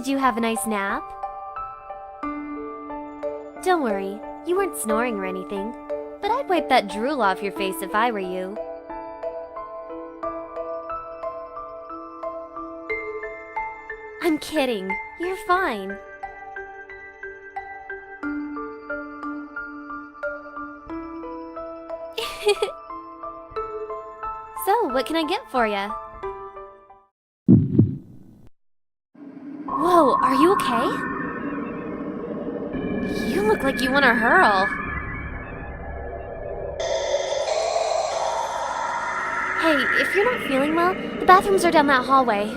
Did you have a nice nap? Don't worry, you weren't snoring or anything, but I'd wipe that drool off your face if I were you. I'm kidding. You're fine. So, what can I get for you? Whoa, are you okay? You look like you want to hurl. Hey, if you're not feeling well, the bathrooms are down that hallway.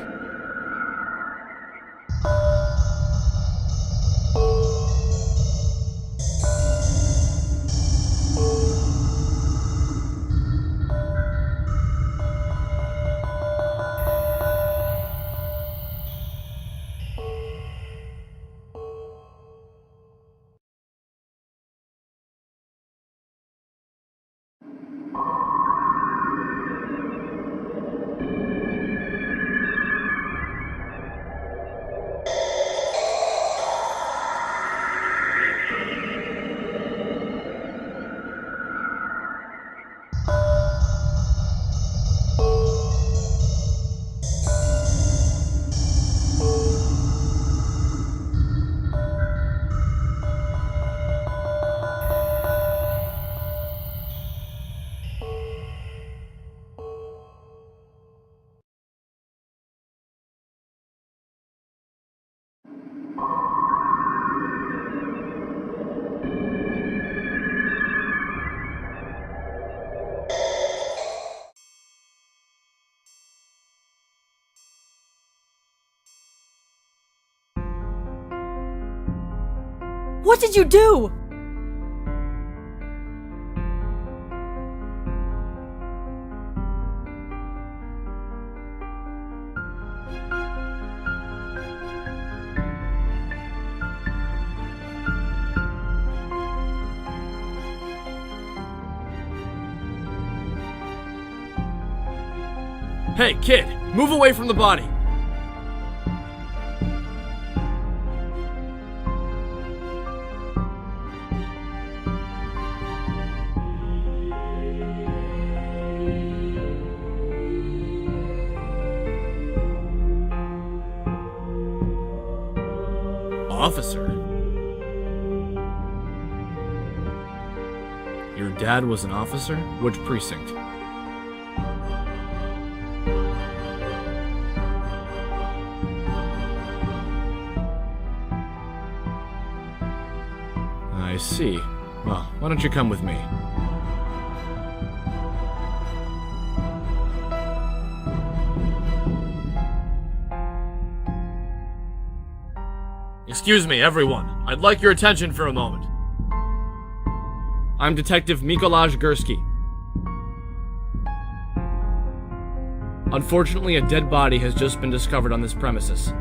What did you do? Hey, kid! Move away from the body! Officer? Your dad was an officer? Which precinct? I see. Well, why don't you come with me? Excuse me, everyone. I'd like your attention for a moment. I'm Detective Mikolaj Gursky. Unfortunately, a dead body has just been discovered on this premises.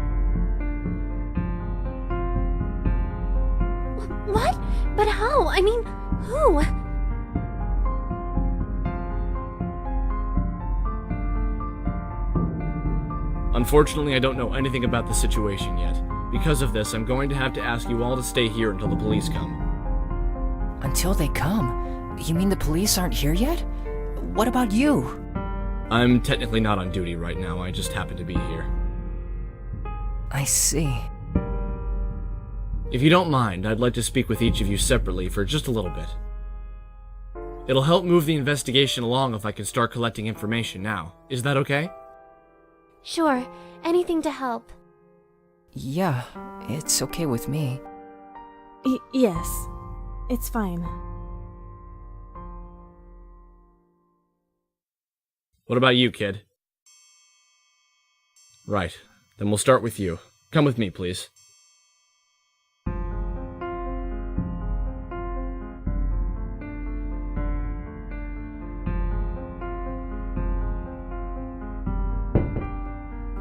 What? But how? I mean, who? Unfortunately, I don't know anything about the situation yet. Because of this, I'm going to have to ask you all to stay here until the police come. Until they come? You mean the police aren't here yet? What about you? I'm technically not on duty right now, I just happen to be here. I see. If you don't mind, I'd like to speak with each of you separately for just a little bit. It'll help move the investigation along if I can start collecting information now. Is that okay? Sure, anything to help. Yeah, it's okay with me. Yes, it's fine. What about you, kid? Right, then we'll start with you. Come with me, please.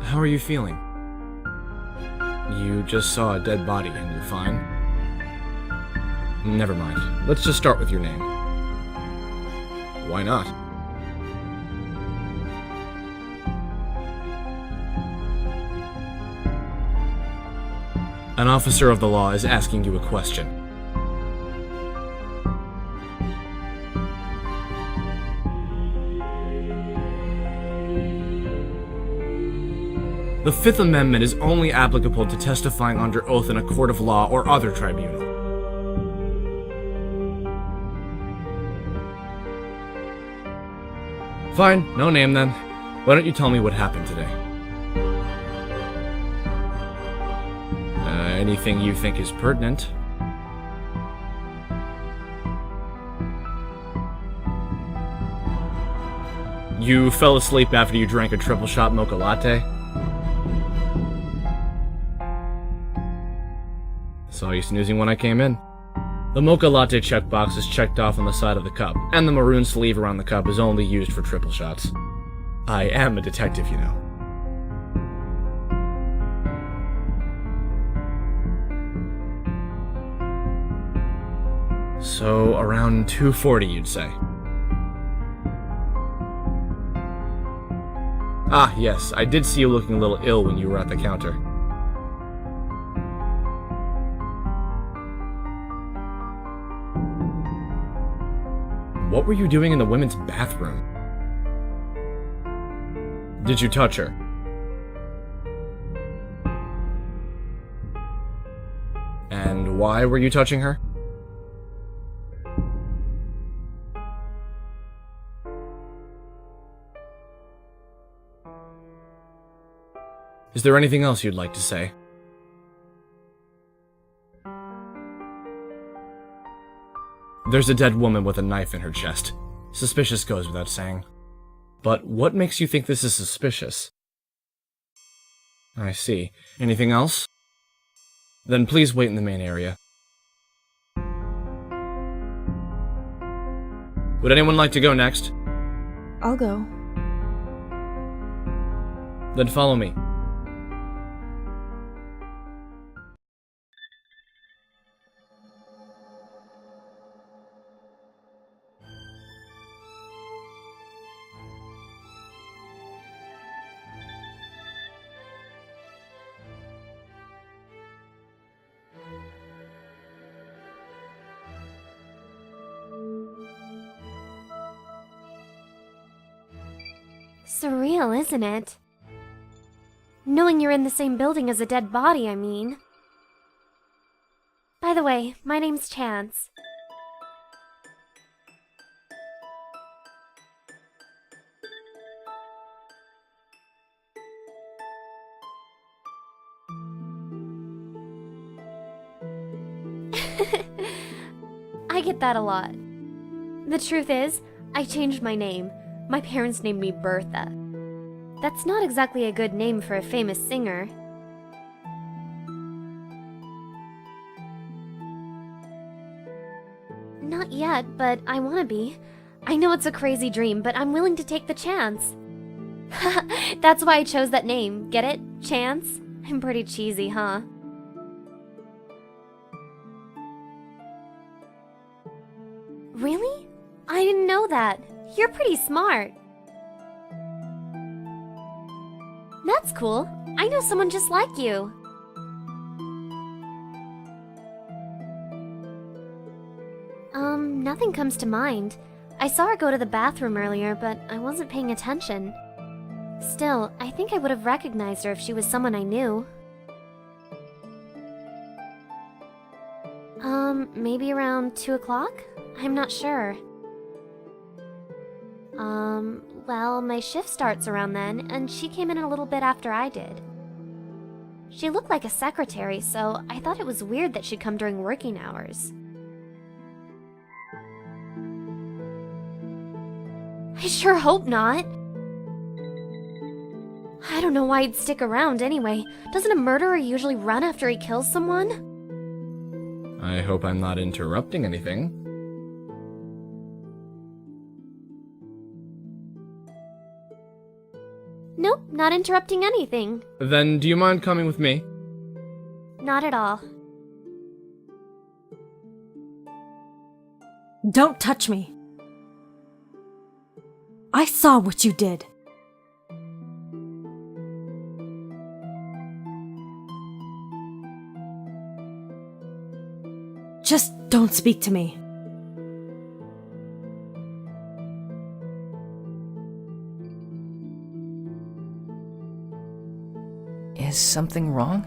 How are you feeling? You just saw a dead body and you're fine? Never mind. Let's just start with your name. Why not? An officer of the law is asking you a question. The Fifth Amendment is only applicable to testifying under oath in a court of law or other tribunal. Fine, no name then. Why don't you tell me what happened today? Anything you think is pertinent. You fell asleep after you drank a triple shot mocha latte? Saw you snoozing when I came in. The mocha latte checkbox is checked off on the side of the cup, and the maroon sleeve around the cup is only used for triple shots. I am a detective, you know. So, around 2:40, you'd say. Ah, yes, I did see you looking a little ill when you were at the counter. What were you doing in the women's bathroom? Did you touch her? And why were you touching her? Is there anything else you'd like to say? There's a dead woman with a knife in her chest. Suspicious goes without saying. But what makes you think this is suspicious? I see. Anything else? Then please wait in the main area. Would anyone like to go next? I'll go. Then follow me. Surreal, isn't it? Knowing you're in the same building as a dead body, I mean. By the way, my name's Chance. I get that a lot. The truth is, I changed my name. My parents named me Bertha. That's not exactly a good name for a famous singer. Not yet, but I want to be. I know it's a crazy dream, but I'm willing to take the chance. That's why I chose that name. Get it? Chance? I'm pretty cheesy, huh? Really? I didn't know that. You're pretty smart. That's cool. I know someone just like you. Nothing comes to mind. I saw her go to the bathroom earlier, but I wasn't paying attention. Still, I think I would have recognized her if she was someone I knew. Maybe around 2 o'clock? I'm not sure. Well, my shift starts around then, and she came in a little bit after I did. She looked like a secretary, so I thought it was weird that she'd come during working hours. I sure hope not. I don't know why he'd stick around anyway. Doesn't a murderer usually run after he kills someone? I hope I'm not interrupting anything. Nope, not interrupting anything. Then do you mind coming with me? Not at all. Don't touch me. I saw what you did. Don't speak to me. Is something wrong?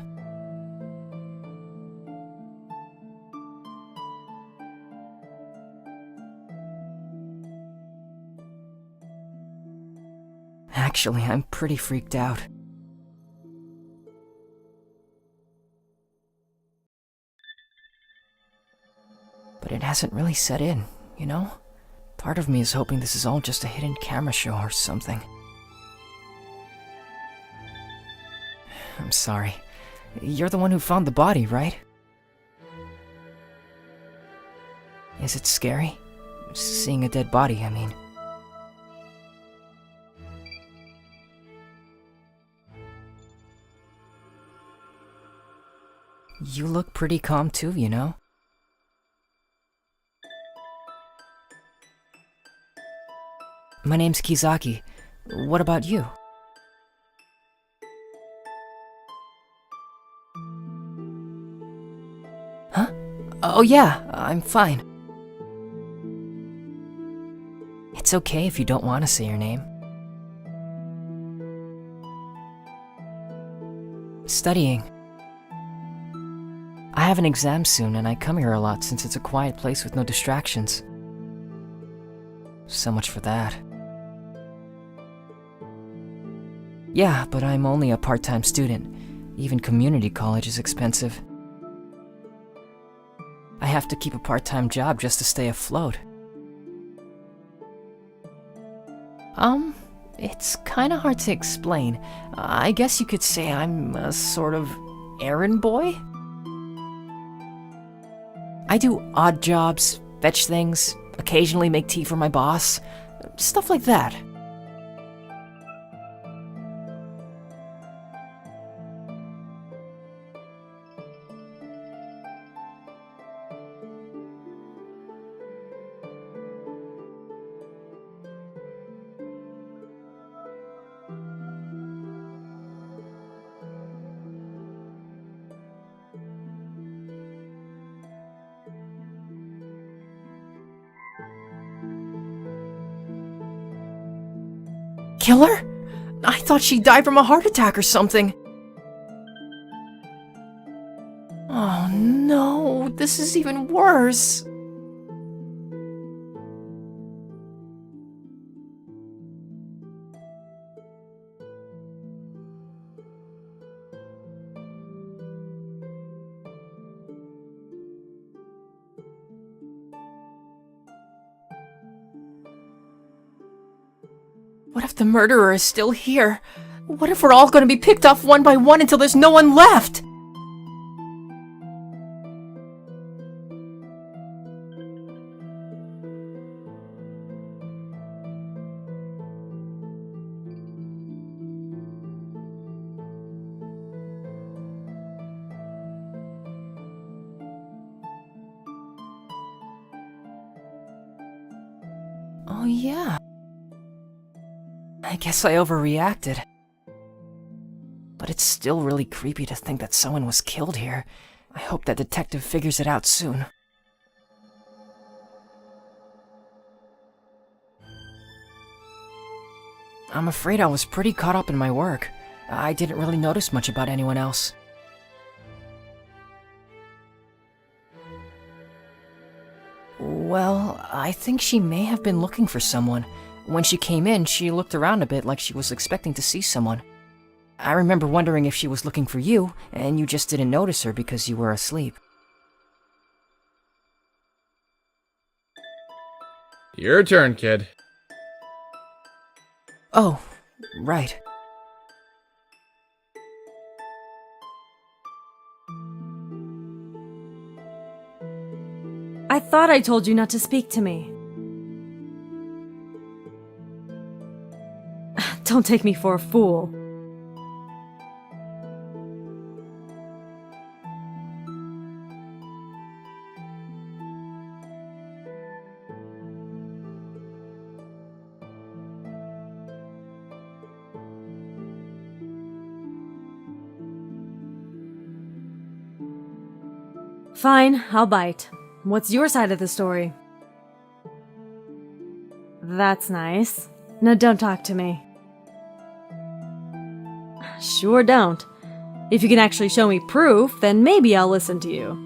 Actually, I'm pretty freaked out. But it hasn't really set in, you know? Part of me is hoping this is all just a hidden camera show or something. I'm sorry. You're the one who found the body, right? Is it scary? Seeing a dead body, I mean. You look pretty calm too, you know? My name's Kizaki. What about you? Huh? Oh yeah, I'm fine. It's okay if you don't want to say your name. Studying. I have an exam soon and I come here a lot since it's a quiet place with no distractions. So much for that. Yeah, but I'm only a part-time student. Even community college is expensive. I have to keep a part-time job just to stay afloat. It's kinda hard to explain. I guess you could say I'm a sort of errand boy? I do odd jobs, fetch things, occasionally make tea for my boss, stuff like that. Killer? I thought she died from a heart attack or something. Oh no, this is even worse. What if the murderer is still here? What if we're all gonna be picked off one by one until there's no one left? Oh yeah. I guess I overreacted. But it's still really creepy to think that someone was killed here. I hope that detective figures it out soon. I'm afraid I was pretty caught up in my work. I didn't really notice much about anyone else. Well, I think she may have been looking for someone. When she came in, she looked around a bit like she was expecting to see someone. I remember wondering if she was looking for you, and you just didn't notice her because you were asleep. Your turn, kid. Oh, right. I thought I told you not to speak to me. Don't take me for a fool. Fine, I'll bite. What's your side of the story? That's nice. Now don't talk to me. Sure don't. If you can actually show me proof, then maybe I'll listen to you.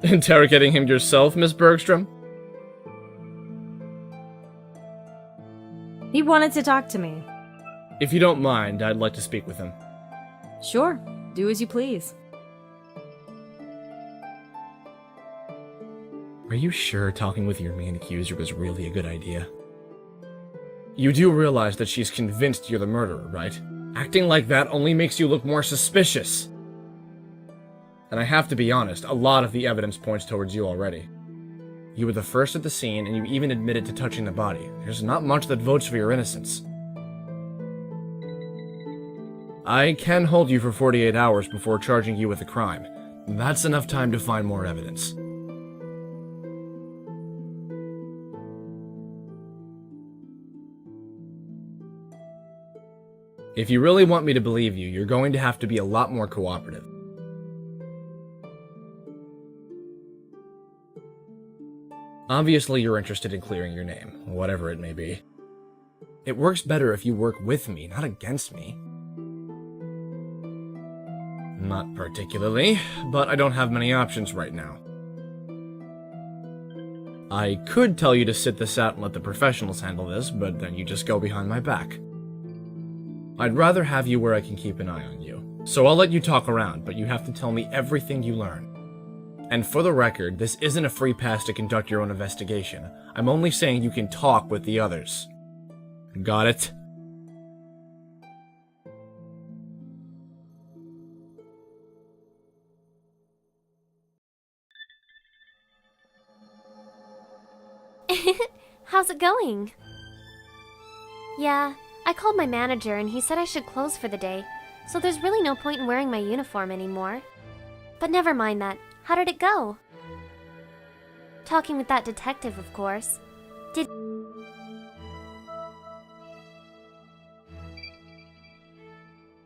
Interrogating him yourself, Miss Bergstrom? He wanted to talk to me. If you don't mind, I'd like to speak with him. Sure, do as you please. Are you sure talking with your main accuser was really a good idea? You do realize that she's convinced you're the murderer, right? Acting like that only makes you look more suspicious. And I have to be honest, a lot of the evidence points towards you already. You were the first at the scene, and you even admitted to touching the body. There's not much that votes for your innocence. I can hold you for 48 hours before charging you with a crime. That's enough time to find more evidence. If you really want me to believe you, you're going to have to be a lot more cooperative. Obviously, you're interested in clearing your name, whatever it may be. It works better if you work with me, not against me. Not particularly, but I don't have many options right now. I could tell you to sit this out and let the professionals handle this, but then you just go behind my back. I'd rather have you where I can keep an eye on you. So I'll let you talk around, but you have to tell me everything you learn. And for the record, this isn't a free pass to conduct your own investigation. I'm only saying you can talk with the others. Got it? How's it going? Yeah, I called my manager and he said I should close for the day, so there's really no point in wearing my uniform anymore. But never mind that. How did it go? Talking with that detective, of course.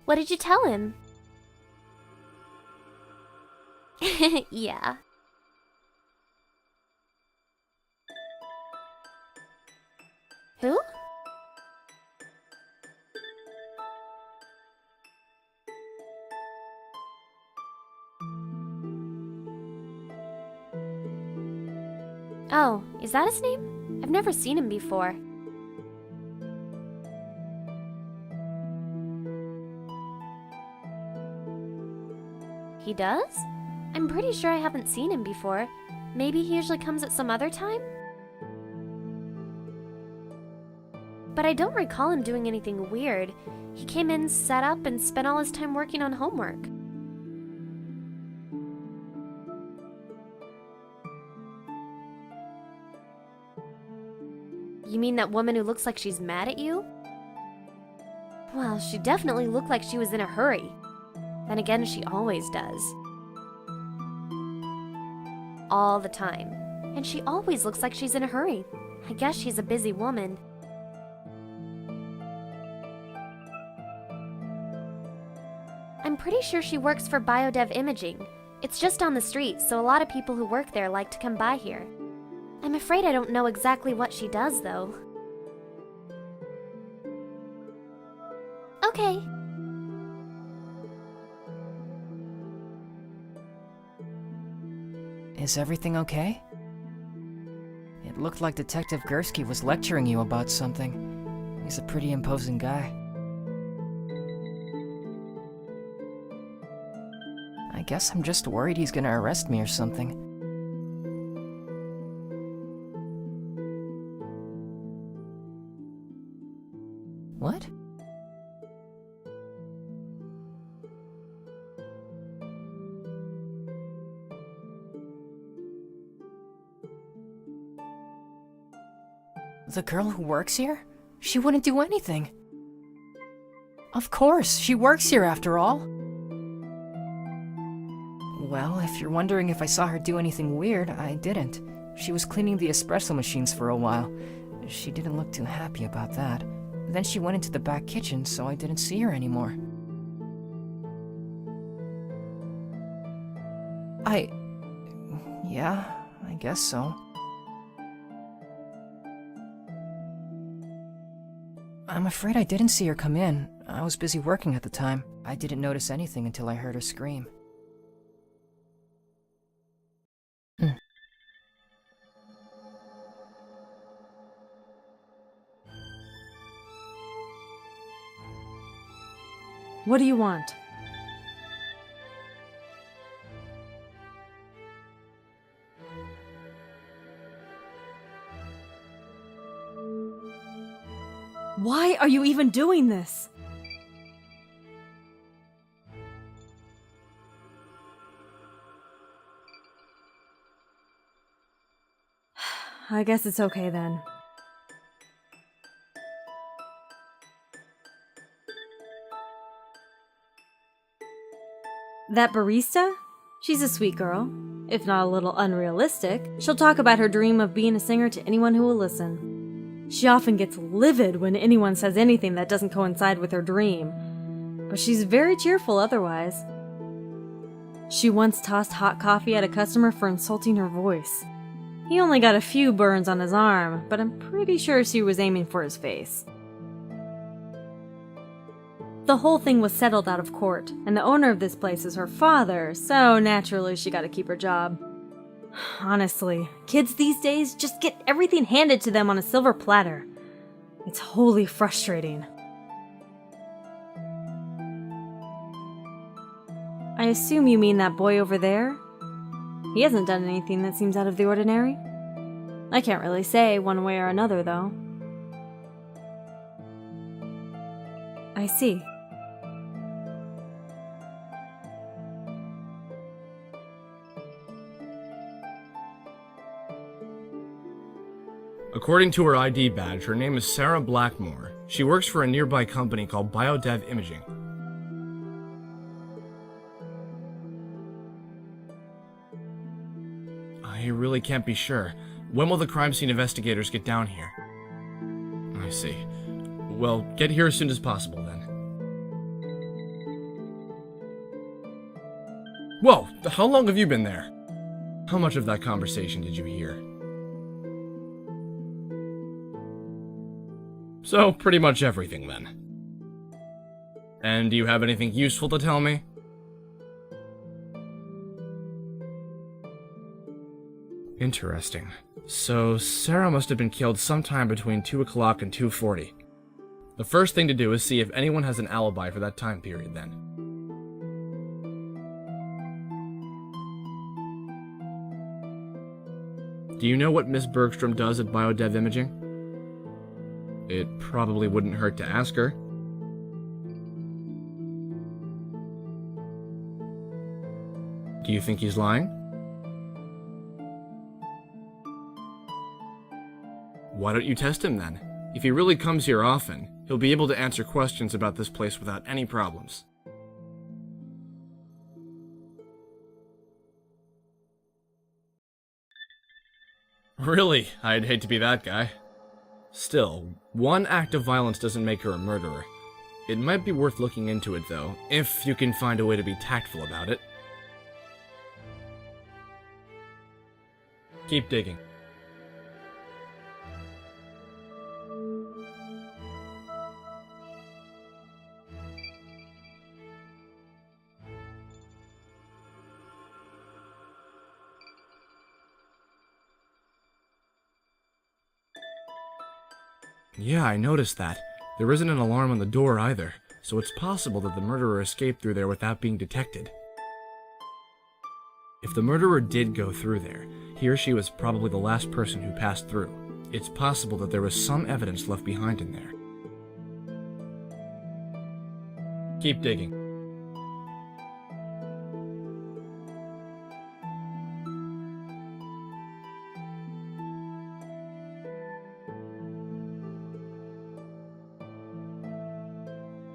What did you tell him? Yeah. Who? Oh, is that his name? I've never seen him before. He does? I'm pretty sure I haven't seen him before. Maybe he usually comes at some other time? But I don't recall him doing anything weird. He came in, sat up, and spent all his time working on homework. You mean that woman who looks like she's mad at you? Well, she definitely looked like she was in a hurry. Then again, she always does. All the time. And she always looks like she's in a hurry. I guess she's a busy woman. I'm pretty sure she works for Biodev Imaging. It's just on the street, so a lot of people who work there like to come by here. I'm afraid I don't know exactly what she does, though. Okay. Is everything okay? It looked like Detective Gursky was lecturing you about something. He's a pretty imposing guy. I guess I'm just worried he's gonna arrest me or something. What? The girl who works here? She wouldn't do anything. Of course, she works here after all. Well, if you're wondering if I saw her do anything weird, I didn't. She was cleaning the espresso machines for a while. She didn't look too happy about that. Then she went into the back kitchen, so I didn't see her anymore. Yeah, I guess so. I'm afraid I didn't see her come in. I was busy working at the time. I didn't notice anything until I heard her scream. What do you want? Why are you even doing this? I guess it's okay then. That barista? She's a sweet girl. If not a little unrealistic, she'll talk about her dream of being a singer to anyone who will listen. She often gets livid when anyone says anything that doesn't coincide with her dream, but she's very cheerful otherwise. She once tossed hot coffee at a customer for insulting her voice. He only got a few burns on his arm, but I'm pretty sure she was aiming for his face. The whole thing was settled out of court, and the owner of this place is her father, so naturally she got to keep her job. Honestly, kids these days just get everything handed to them on a silver platter. It's wholly frustrating. I assume you mean that boy over there? He hasn't done anything that seems out of the ordinary. I can't really say one way or another, though. I see. According to her ID badge, her name is Sarah Blackmore. She works for a nearby company called BioDev Imaging. I really can't be sure. When will the crime scene investigators get down here? I see. Well, get here as soon as possible, then. Whoa! How long have you been there? How much of that conversation did you hear? So, pretty much everything, then. And do you have anything useful to tell me? Interesting. So, Sarah must have been killed sometime between 2 o'clock and 2:40. The first thing to do is see if anyone has an alibi for that time period, then. Do you know what Miss Bergstrom does at BioDev Imaging? It probably wouldn't hurt to ask her. Do you think he's lying? Why don't you test him then? If he really comes here often, he'll be able to answer questions about this place without any problems. Really? I'd hate to be that guy. Still, one act of violence doesn't make her a murderer. It might be worth looking into it, though, if you can find a way to be tactful about it. Keep digging. Yeah, I noticed that. There isn't an alarm on the door either, so it's possible that the murderer escaped through there without being detected. If the murderer did go through there, he or she was probably the last person who passed through. It's possible that there was some evidence left behind in there. Keep digging.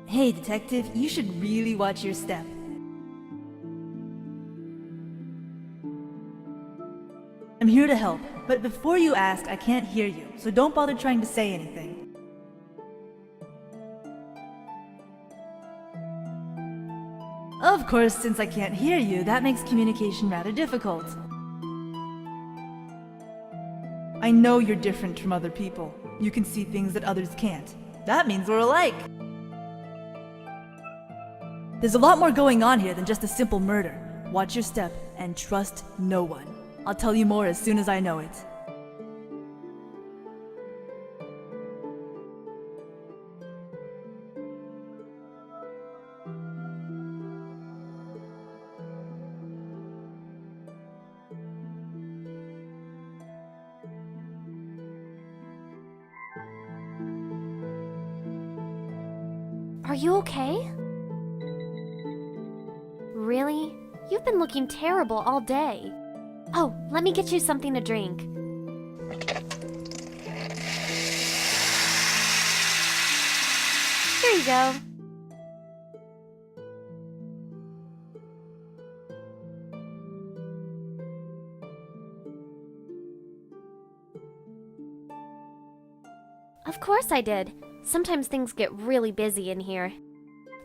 Hey, detective, you should really watch your step. I'm here to help, but before you ask, I can't hear you, so don't bother trying to say anything. Of course, since I can't hear you, that makes communication rather difficult. I know you're different from other people. You can see things that others can't. That means we're alike. There's a lot more going on here than just a simple murder. Watch your step and trust no one. I'll tell you more as soon as I know it. Are you okay? Really? You've been looking terrible all day. Oh, let me get you something to drink. Here you go. Of course I did. Sometimes things get really busy in here.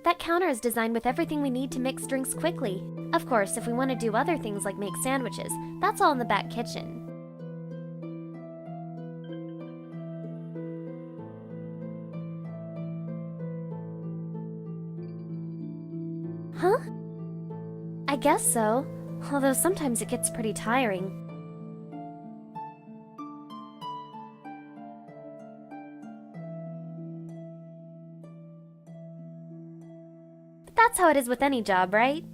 That counter is designed with everything we need to mix drinks quickly. Of course, if we want to do other things like make sandwiches, that's all in the back kitchen. Huh? I guess so, although sometimes it gets pretty tiring. But that's how it is with any job, right?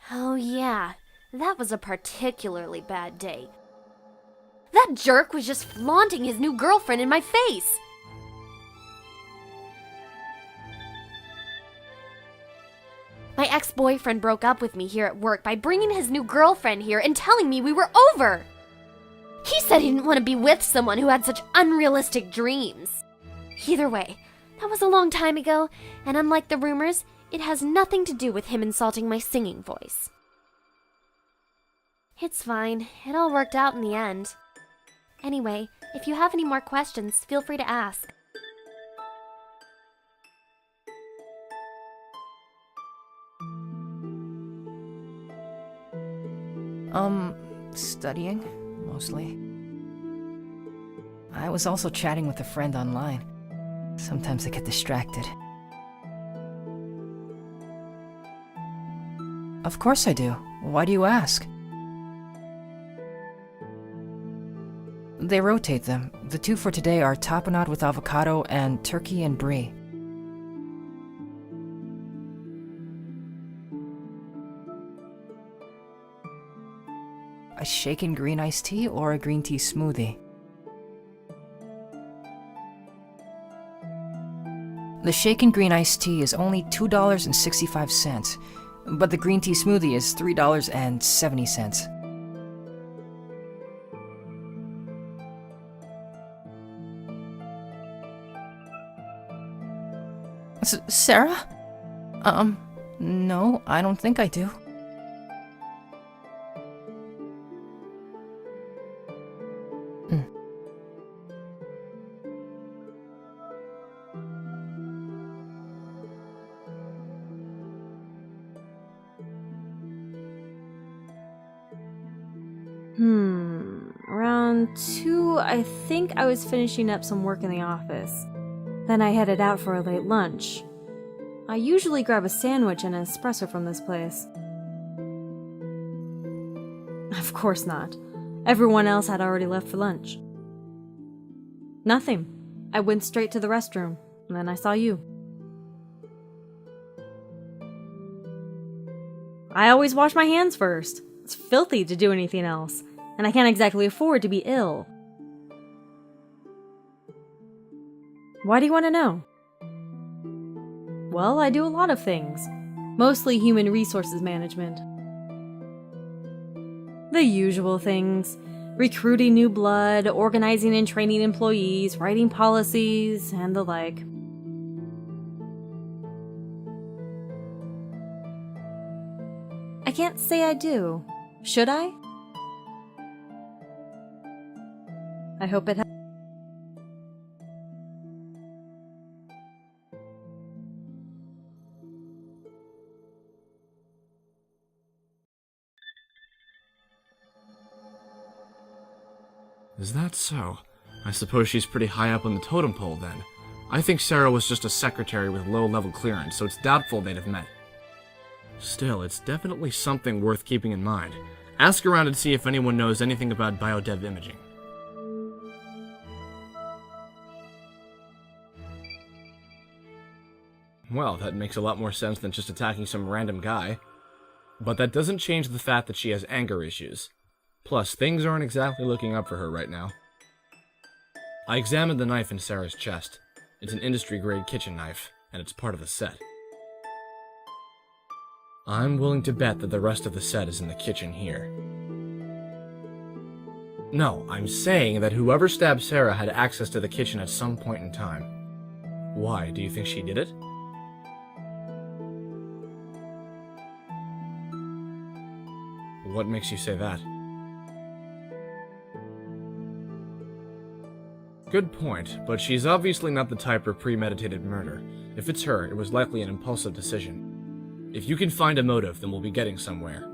Oh yeah, that was a particularly bad day. That jerk was just flaunting his new girlfriend in my face! My ex-boyfriend broke up with me here at work by bringing his new girlfriend here and telling me we were over! He said he didn't want to be with someone who had such unrealistic dreams. Either way, that was a long time ago, and unlike the rumors, it has nothing to do with him insulting my singing voice. It's fine. It all worked out in the end. Anyway, if you have any more questions, feel free to ask. Studying, mostly. I was also chatting with a friend online. Sometimes I get distracted. Of course I do. Why do you ask? They rotate them. The two for today are tapenade with avocado and turkey and brie. A shaken green iced tea or a green tea smoothie? The shaken green iced tea is only $2.65, but the green tea smoothie is $3.70. Sarah? No, I don't think I do. Around 2, I think I was finishing up some work in the office. Then I headed out for a late lunch. I usually grab a sandwich and an espresso from this place. Of course not. Everyone else had already left for lunch. Nothing. I went straight to the restroom, and then I saw you. I always wash my hands first. It's filthy to do anything else, and I can't exactly afford to be ill. Why do you want to know? Well, I do a lot of things. Mostly human resources management. The usual things. Recruiting new blood, organizing and training employees, writing policies, and the like. I can't say I do. Should I? I hope it helps. Is that so? I suppose she's pretty high up on the totem pole then. I think Sarah was just a secretary with low-level clearance, so it's doubtful they'd have met. Still, it's definitely something worth keeping in mind. Ask around and see if anyone knows anything about biodev imaging. Well, that makes a lot more sense than just attacking some random guy. But that doesn't change the fact that she has anger issues. Plus, things aren't exactly looking up for her right now. I examined the knife in Sarah's chest. It's an industry-grade kitchen knife, and it's part of the set. I'm willing to bet that the rest of the set is in the kitchen here. No, I'm saying that whoever stabbed Sarah had access to the kitchen at some point in time. Why, do you think she did it? What makes you say that? Good point, but she's obviously not the type for premeditated murder. If it's her, it was likely an impulsive decision. If you can find a motive, then we'll be getting somewhere.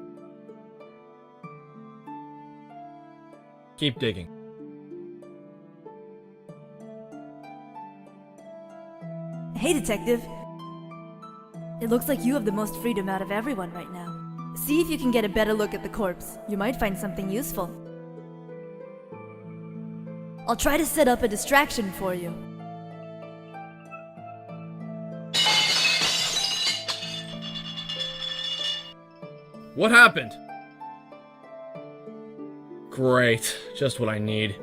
Keep digging. Hey, Detective. It looks like you have the most freedom out of everyone right now. See if you can get a better look at the corpse. You might find something useful. I'll try to set up a distraction for you. What happened? Great, just what I need.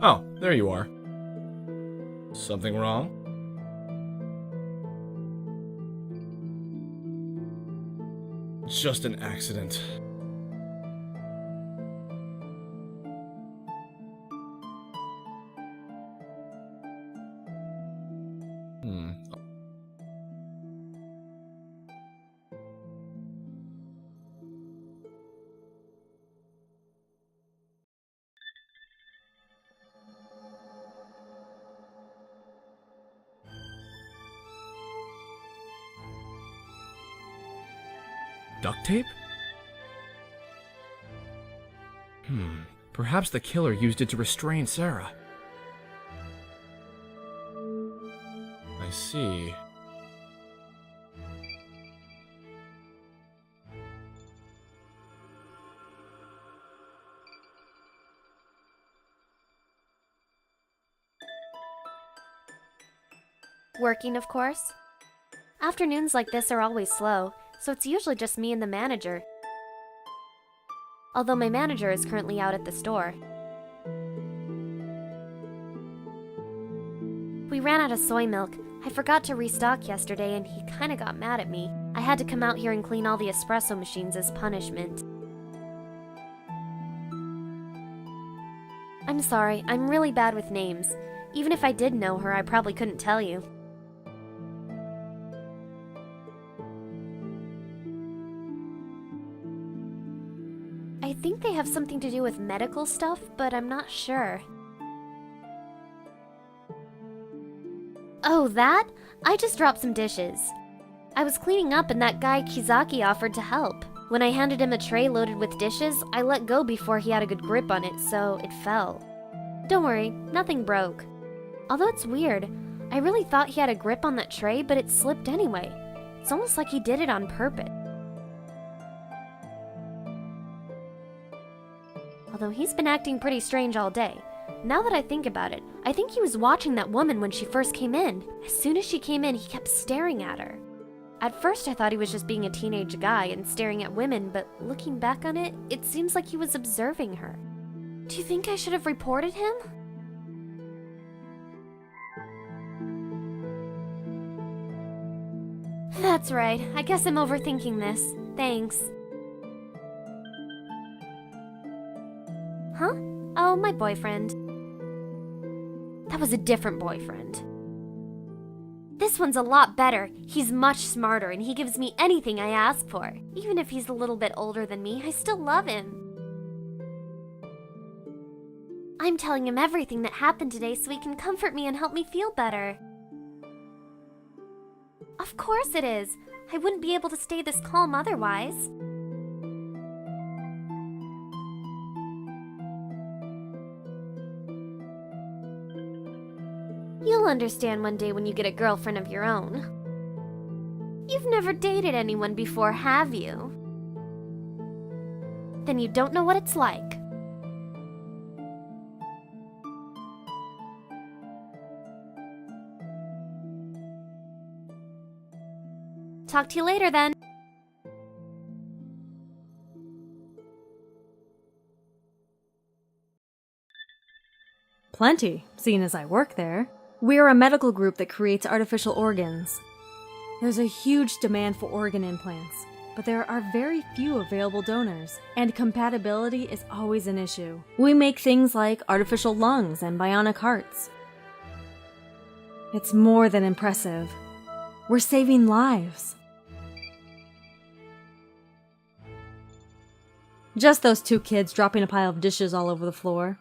Oh, there you are. Something wrong? Just an accident. Duct tape? Perhaps the killer used it to restrain Sarah. I see. Working, of course. Afternoons like this are always slow, so it's usually just me and the manager. Although my manager is currently out at the store. We ran out of soy milk. I forgot to restock yesterday and he kinda got mad at me. I had to come out here and clean all the espresso machines as punishment. I'm sorry, I'm really bad with names. Even if I did know her, I probably couldn't tell you. I think they have something to do with medical stuff, but I'm not sure. Oh, that? I just dropped some dishes. I was cleaning up and that guy Kizaki offered to help. When I handed him a tray loaded with dishes, I let go before he had a good grip on it, so it fell. Don't worry, nothing broke. Although it's weird, I really thought he had a grip on that tray, but it slipped anyway. It's almost like he did it on purpose. Although he's been acting pretty strange all day. Now that I think about it, I think he was watching that woman when she first came in. As soon as she came in, he kept staring at her. At first, I thought he was just being a teenage guy and staring at women, but looking back on it, it seems like he was observing her. Do you think I should have reported him? That's right. I guess I'm overthinking this. Thanks. Huh? Oh, my boyfriend. That was a different boyfriend. This one's a lot better. He's much smarter and he gives me anything I ask for. Even if he's a little bit older than me, I still love him. I'm telling him everything that happened today so he can comfort me and help me feel better. Of course it is. I wouldn't be able to stay this calm otherwise. You'll understand one day when you get a girlfriend of your own. You've never dated anyone before, have you? Then you don't know what it's like. Talk to you later then. Plenty, seeing as I work there. We're a medical group that creates artificial organs. There's a huge demand for organ implants, but there are very few available donors, and compatibility is always an issue. We make things like artificial lungs and bionic hearts. It's more than impressive. We're saving lives. Just those two kids dropping a pile of dishes all over the floor.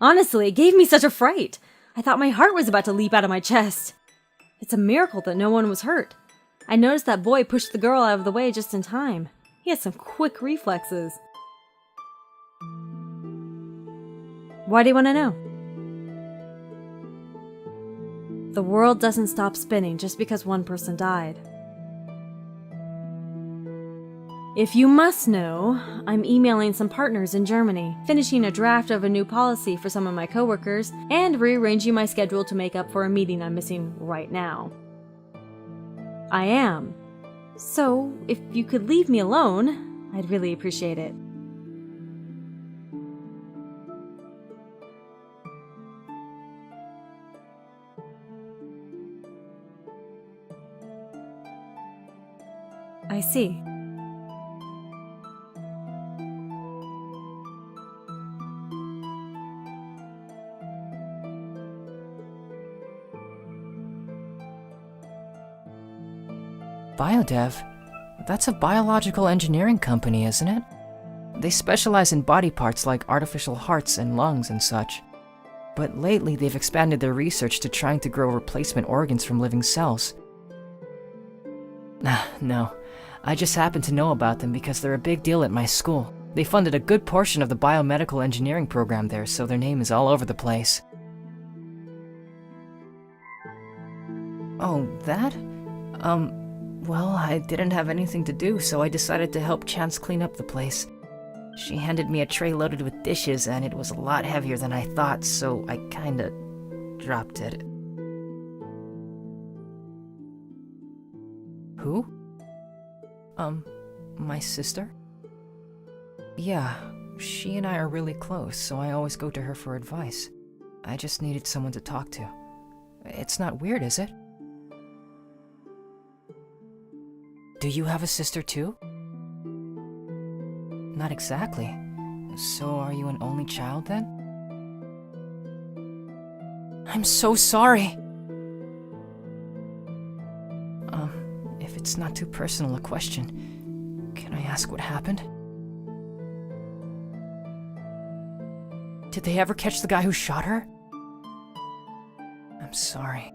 Honestly, it gave me such a fright. I thought my heart was about to leap out of my chest. It's a miracle that no one was hurt. I noticed that boy pushed the girl out of the way just in time. He has some quick reflexes. Why do you want to know? The world doesn't stop spinning just because one person died. If you must know, I'm emailing some partners in Germany, finishing a draft of a new policy for some of my coworkers, and rearranging my schedule to make up for a meeting I'm missing right now. I am. So, if you could leave me alone, I'd really appreciate it. I see. Biodev? That's a biological engineering company, isn't it? They specialize in body parts like artificial hearts and lungs and such. But lately they've expanded their research to trying to grow replacement organs from living cells. No, I just happen to know about them because they're a big deal at my school. They funded a good portion of the biomedical engineering program there, so their name is all over the place. Oh, that? Well, I didn't have anything to do, so I decided to help Chance clean up the place. She handed me a tray loaded with dishes, and it was a lot heavier than I thought, so I kinda dropped it. Who? My sister? Yeah, she and I are really close, so I always go to her for advice. I just needed someone to talk to. It's not weird, is it? Do you have a sister too? Not exactly. So are you an only child then? I'm so sorry! If it's not too personal a question, can I ask what happened? Did they ever catch the guy who shot her? I'm sorry.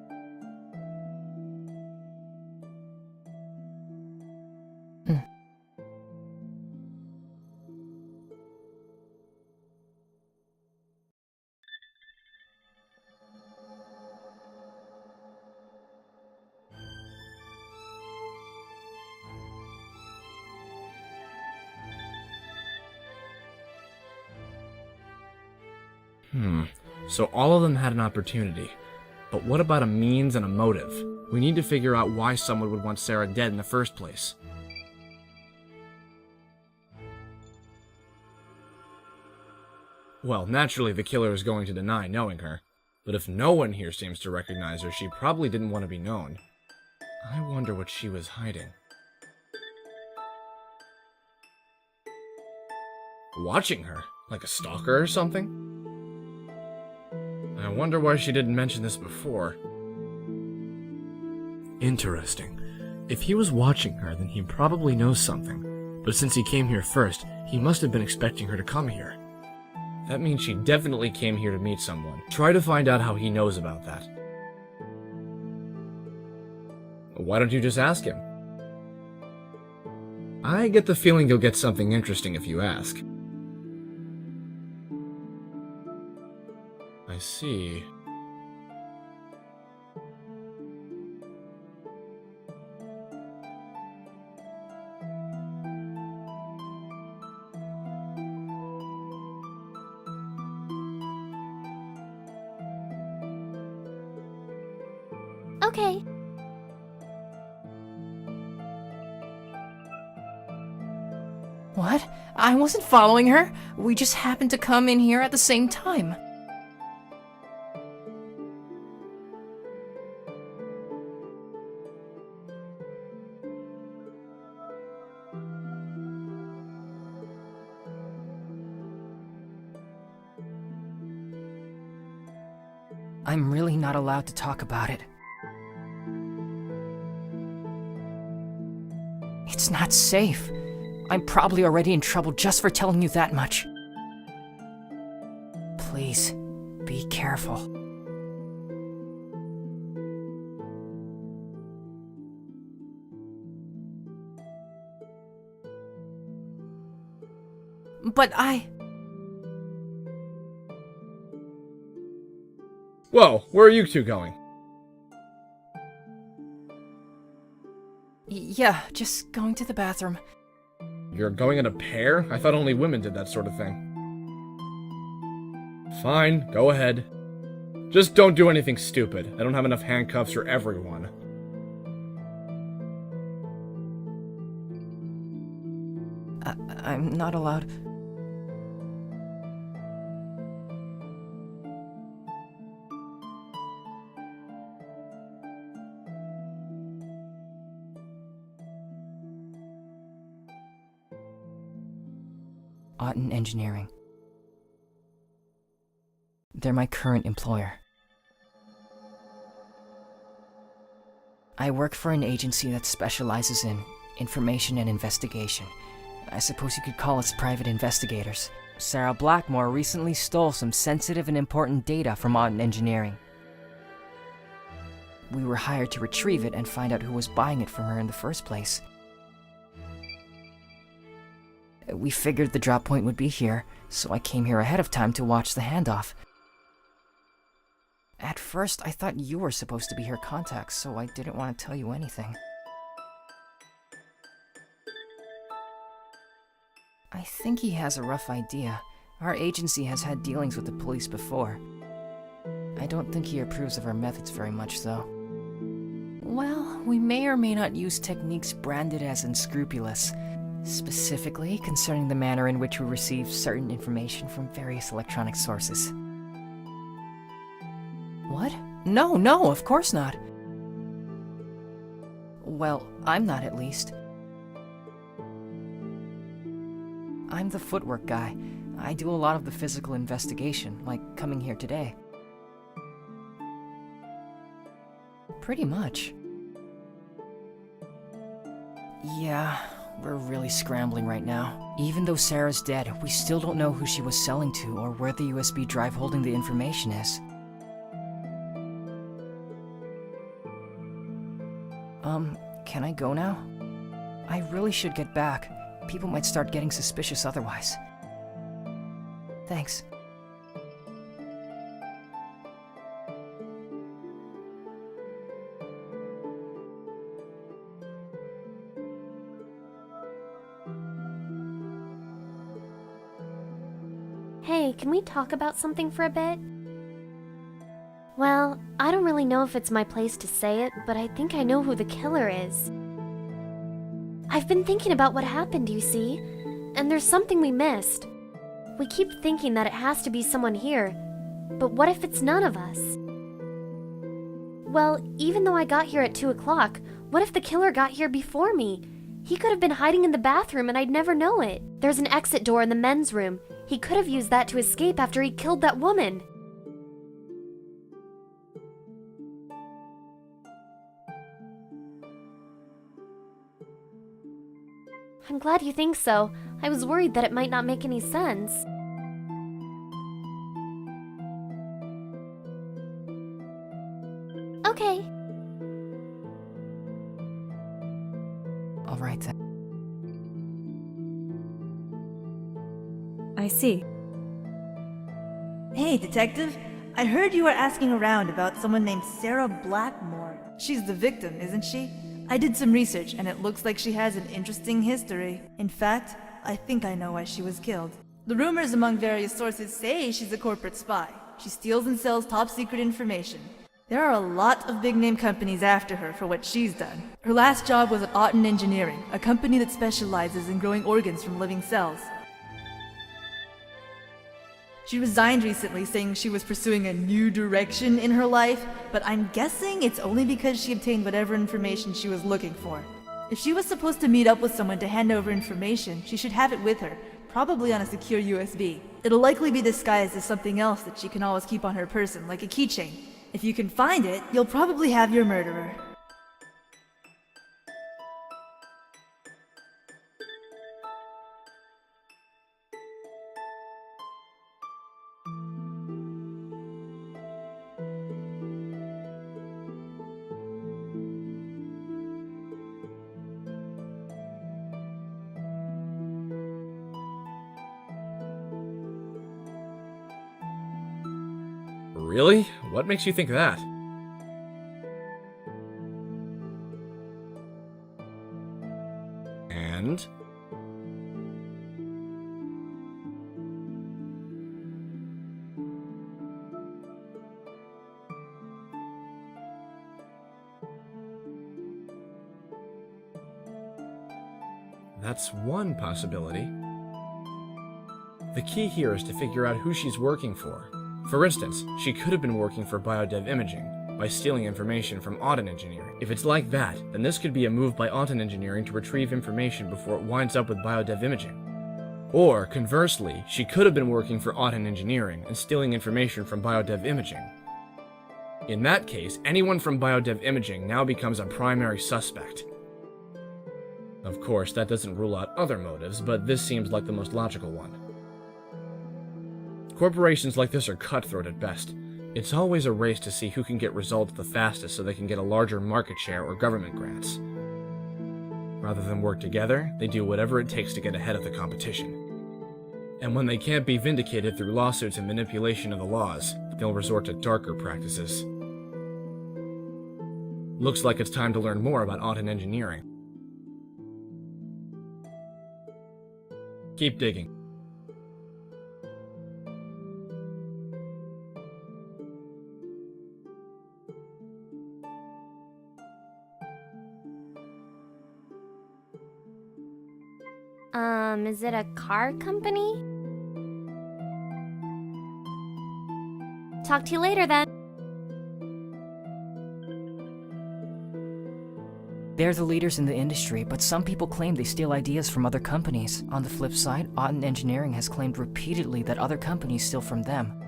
So all of them had an opportunity. But what about a means and a motive? We need to figure out why someone would want Sarah dead in the first place. Well, naturally the killer is going to deny knowing her. But if no one here seems to recognize her, she probably didn't want to be known. I wonder what she was hiding. Watching her? Like a stalker or something? I wonder why she didn't mention this before. Interesting. If he was watching her, then he probably knows something. But since he came here first, he must have been expecting her to come here. That means she definitely came here to meet someone. Try to find out how he knows about that. Why don't you just ask him? I get the feeling you'll get something interesting if you ask. I see. Okay. What? I wasn't following her. We just happened to come in here at the same time. I'm really not allowed to talk about it. It's not safe. I'm probably already in trouble just for telling you that much. Please, be careful. But Whoa, where are you two going? Yeah, just going to the bathroom. You're going in a pair? I thought only women did that sort of thing. Fine, go ahead. Just don't do anything stupid. I don't have enough handcuffs for everyone. I'm not allowed. Otten Engineering. They're my current employer. I work for an agency that specializes in information and investigation. I suppose you could call us private investigators. Sarah Blackmore recently stole some sensitive and important data from Otten Engineering. We were hired to retrieve it and find out who was buying it from her in the first place. We figured the drop point would be here, so I came here ahead of time to watch the handoff. At first, I thought you were supposed to be her contact, so I didn't want to tell you anything. I think he has a rough idea. Our agency has had dealings with the police before. I don't think he approves of our methods very much, though. Well, we may or may not use techniques branded as unscrupulous. Specifically concerning the manner in which we receive certain information from various electronic sources. What? No, of course not. Well, I'm not at least. I'm the footwork guy. I do a lot of the physical investigation, like coming here today. Pretty much. Yeah. We're really scrambling right now. Even though Sarah's dead, we still don't know who she was selling to or where the USB drive holding the information is. Can I go now? I really should get back. People might start getting suspicious otherwise. Thanks. Hey, can we talk about something for a bit? don't really know if it's my place to say it, but I think I know who the killer is. I've been thinking about what happened, you see, and there's something we missed. We keep thinking that it has to be someone here, but what if it's none of us? Well, even though I got here at 2 o'clock, what if the killer got here before me? He could have been hiding in the bathroom and I'd never know it. There's an exit door in the men's room. He could have used that to escape after he killed that woman. I'm glad you think so. I was worried that it might not make any sense. Okay. All right then. I see. Hey, detective. I heard you were asking around about someone named Sarah Blackmore. She's the victim, isn't she? I did some research, and it looks like she has an interesting history. In fact, I think I know why she was killed. The rumors among various sources say she's a corporate spy. She steals and sells top-secret information. There are a lot of big-name companies after her for what she's done. Her last job was at Auden Engineering, a company that specializes in growing organs from living cells. She resigned recently, saying she was pursuing a new direction in her life, but I'm guessing it's only because she obtained whatever information she was looking for. If she was supposed to meet up with someone to hand over information, she should have it with her, probably on a secure USB. It'll likely be disguised as something else that she can always keep on her person, like a keychain. If you can find it, you'll probably have your murderer. Really? What makes you think that? And? That's one possibility. The key here is to figure out who she's working for. For instance, she could have been working for Biodev Imaging by stealing information from Auden Engineering. If it's like that, then this could be a move by Auden Engineering to retrieve information before it winds up with Biodev Imaging. Or, conversely, she could have been working for Auden Engineering and stealing information from Biodev Imaging. In that case, anyone from Biodev Imaging now becomes a primary suspect. Of course, that doesn't rule out other motives, but this seems like the most logical one. Corporations like this are cutthroat at best. It's always a race to see who can get results the fastest so they can get a larger market share or government grants. Rather than work together, they do whatever it takes to get ahead of the competition. And when they can't be vindicated through lawsuits and manipulation of the laws, they'll resort to darker practices. Looks like it's time to learn more about Auden Engineering. Keep digging. Is it a car company? Talk to you later then. They're the leaders in the industry, but some people claim they steal ideas from other companies. On the flip side, Auden Engineering has claimed repeatedly that other companies steal from them.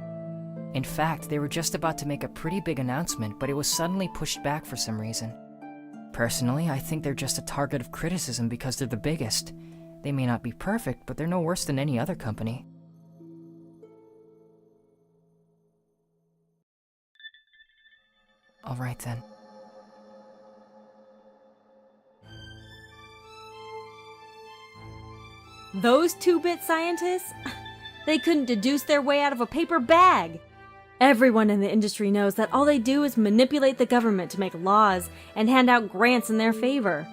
In fact, they were just about to make a pretty big announcement, but it was suddenly pushed back for some reason. Personally, I think they're just a target of criticism because they're the biggest. They may not be perfect, but they're no worse than any other company. All right then. Those 2-bit scientists? They couldn't deduce their way out of a paper bag. Everyone in the industry knows that all they do is manipulate the government to make laws and hand out grants in their favor.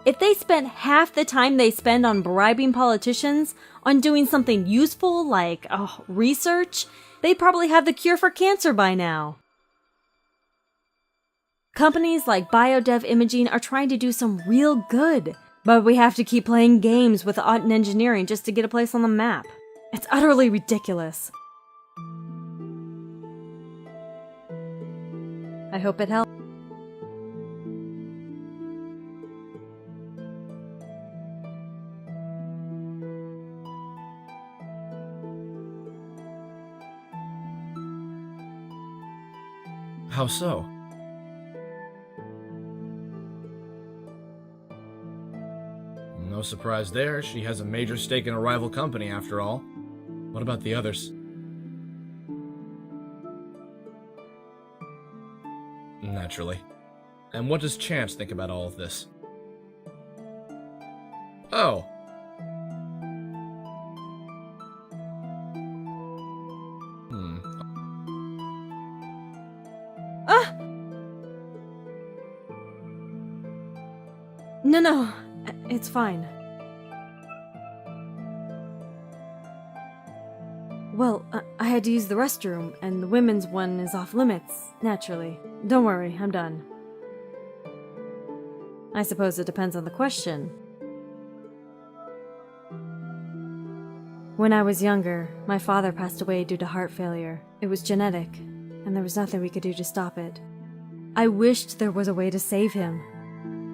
If they spent half the time they spend on bribing politicians on doing something useful like research, they'd probably have the cure for cancer by now. Companies like Biodev Imaging are trying to do some real good, but we have to keep playing games with Auden Engineering just to get a place on the map. It's utterly ridiculous. I hope it helps. How so? No surprise there, she has a major stake in a rival company after all. What about the others? Naturally. And what does Chance think about all of this? Oh. No, it's fine. Well, I had to use the restroom, and the women's one is off limits, naturally. Don't worry, I'm done. I suppose it depends on the question. When I was younger, my father passed away due to heart failure. It was genetic, and there was nothing we could do to stop it. I wished there was a way to save him,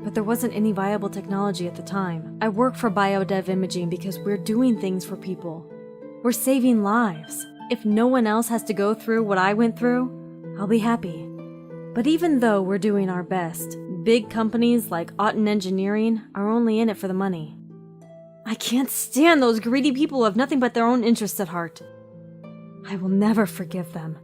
but there wasn't any viable technology at the time. I work for Biodev Imaging because we're doing things for people. We're saving lives. If no one else has to go through what I went through, I'll be happy. But even though we're doing our best, big companies like Auden Engineering are only in it for the money. I can't stand those greedy people who have nothing but their own interests at heart. I will never forgive them.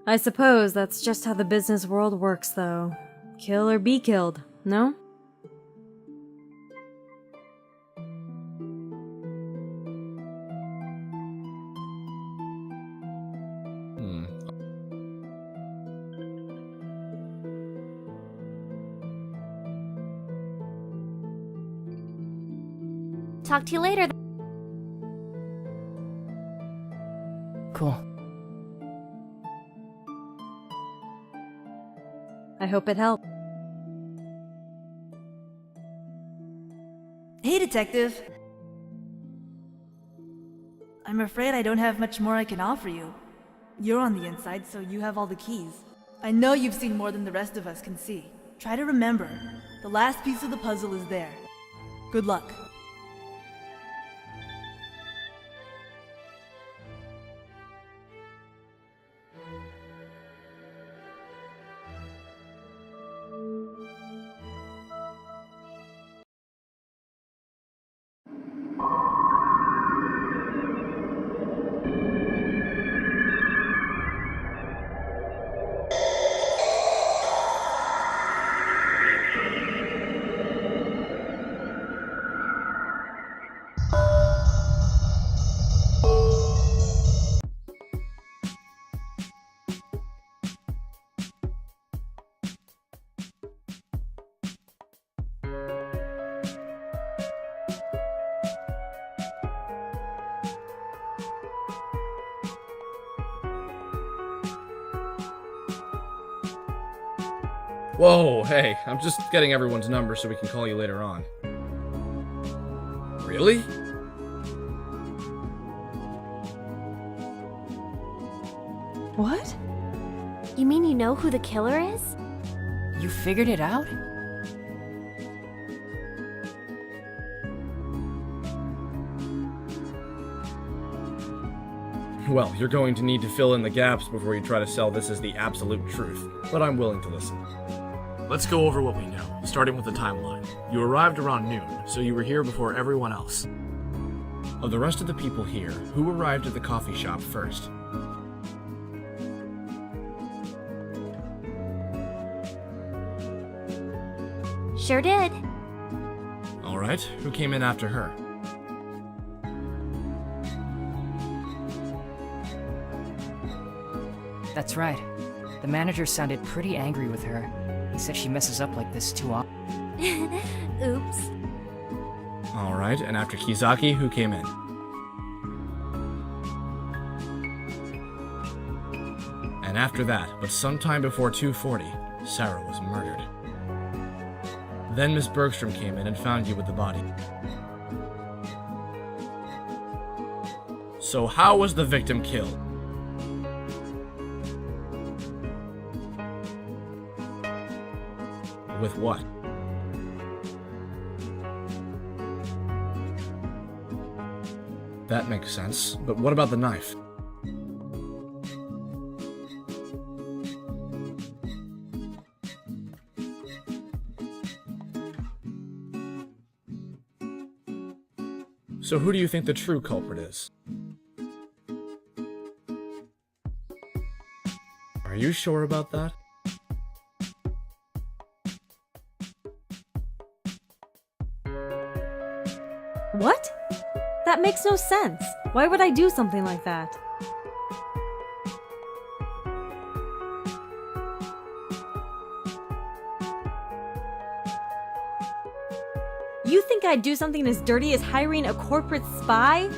I suppose that's just how the business world works, though. Kill or be killed, no? Talk to you later. Cool. I hope it helped. Hey, Detective. I'm afraid I don't have much more I can offer you. You're on the inside, so you have all the keys. I know you've seen more than the rest of us can see. Try to remember. The last piece of the puzzle is there. Good luck. Whoa, hey, I'm just getting everyone's number so we can call you later on. Really? What? You mean you know who the killer is? You figured it out? Well, you're going to need to fill in the gaps before you try to sell this as the absolute truth, but I'm willing to listen. Let's go over what we know, starting with the timeline. You arrived around noon, so you were here before everyone else. Of the rest of the people here, who arrived at the coffee shop first? Sure did. Alright, who came in after her? That's right. The manager sounded pretty angry with her. He said she messes up like this too often. Oops. Alright, and after Kizaki, who came in? And after that, but sometime before 2:40, Sarah was murdered. Then Miss Bergstrom came in and found you with the body. So how was the victim killed? With what? That makes sense, but what about the knife? So who do you think the true culprit is? Are you sure about that? What? That makes no sense. Why would I do something like that? You think I'd do something as dirty as hiring a corporate spy?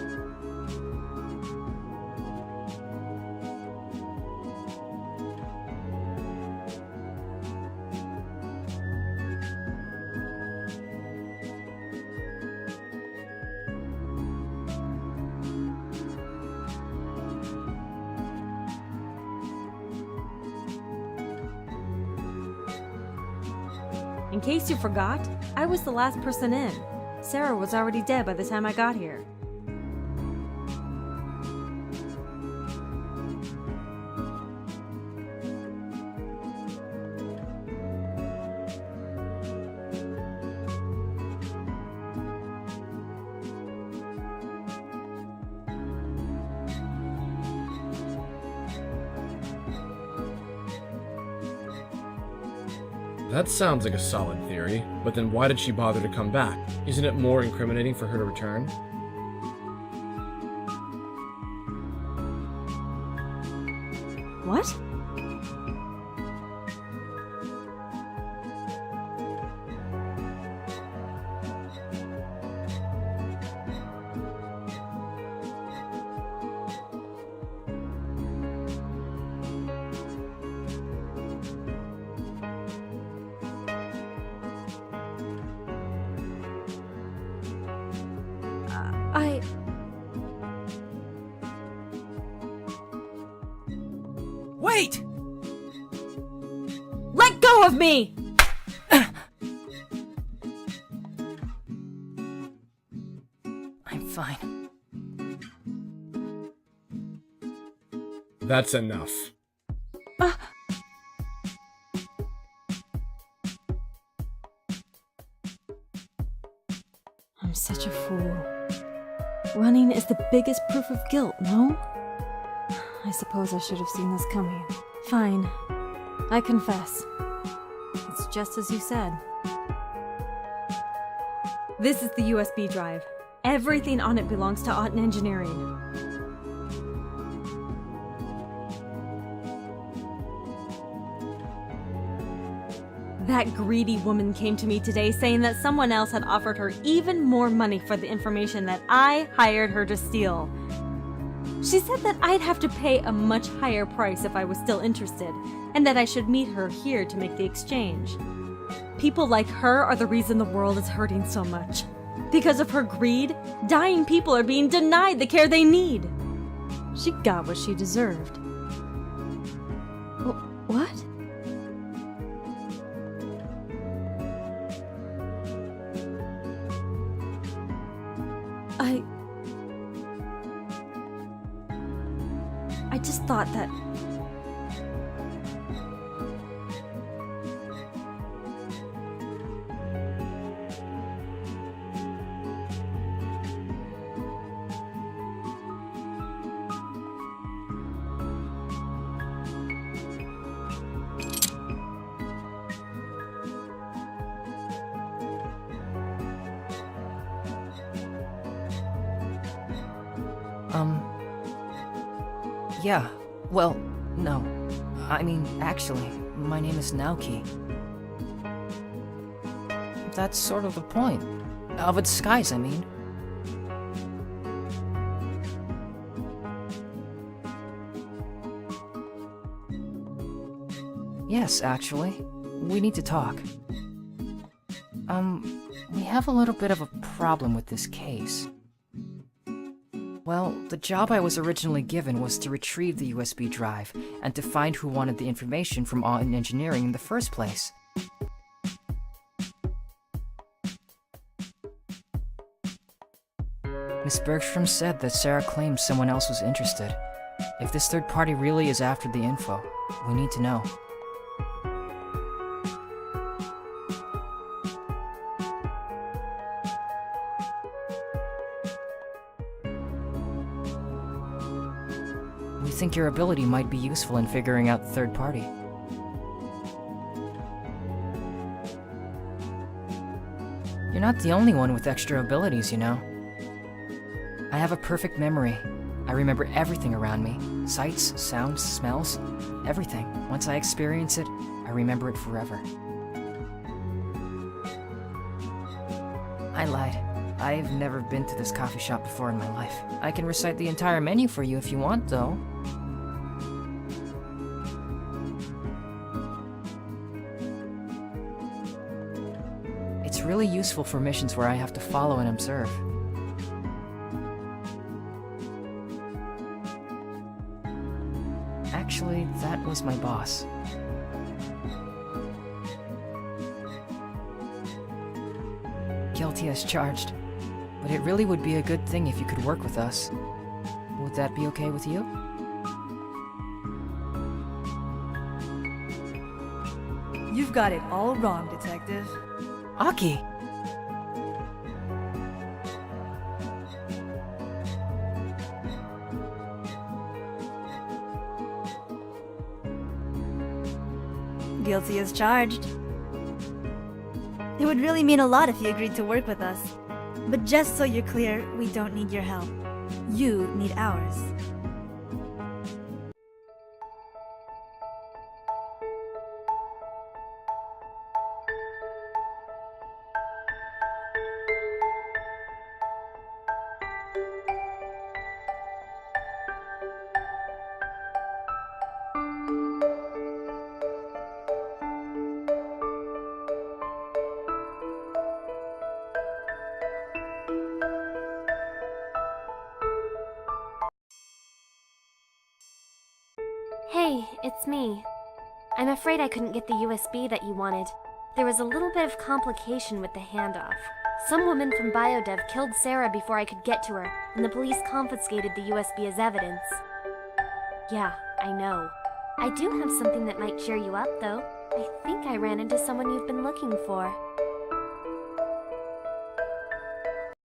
In case you forgot, I was the last person in. Sarah was already dead by the time I got here. That sounds like a solid theory, but then why did she bother to come back? Isn't it more incriminating for her to return? What? Wait! Let go of me! I'm fine. That's enough. I'm such a fool. Running is the biggest proof of guilt, no? I suppose I should have seen this coming. Fine. I confess. It's just as you said. This is the USB drive. Everything on it belongs to Otten Engineering. That greedy woman came to me today saying that someone else had offered her even more money for the information that I hired her to steal. She said that I'd have to pay a much higher price if I was still interested, and that I should meet her here to make the exchange. People like her are the reason the world is hurting so much. Because of her greed, dying people are being denied the care they need. She got what she deserved. What? I just thought that... Yeah, well, no. I mean, actually, my name is Naoki. That's sort of the point. Of a disguise, I mean. Yes, actually. We need to talk. We have a little bit of a problem with this case. Well, the job I was originally given was to retrieve the USB drive and to find who wanted the information from On Engineering in the first place. Miss Bergstrom said that Sarah claimed someone else was interested. If this third party really is after the info, we need to know. We think your ability might be useful in figuring out the third party. You're not the only one with extra abilities, you know. I have a perfect memory. I remember everything around me. Sights, sounds, smells, everything. Once I experience it, I remember it forever. I lied. I've never been to this coffee shop before in my life. I can recite the entire menu for you if you want, though. It's really useful for missions where I have to follow and observe. Actually, that was my boss. Guilty as charged. But it really would be a good thing if you could work with us. Would that be okay with you? You've got it all wrong, Detective. Aki! Guilty as charged. It would really mean a lot if you agreed to work with us. But just so you're clear, we don't need your help. You need ours. Hey, it's me. I'm afraid I couldn't get the USB that you wanted. There was a little bit of complication with the handoff. Some woman from BioDev killed Sarah before I could get to her, and the police confiscated the USB as evidence. Yeah, I know. I do have something that might cheer you up, though. I think I ran into someone you've been looking for.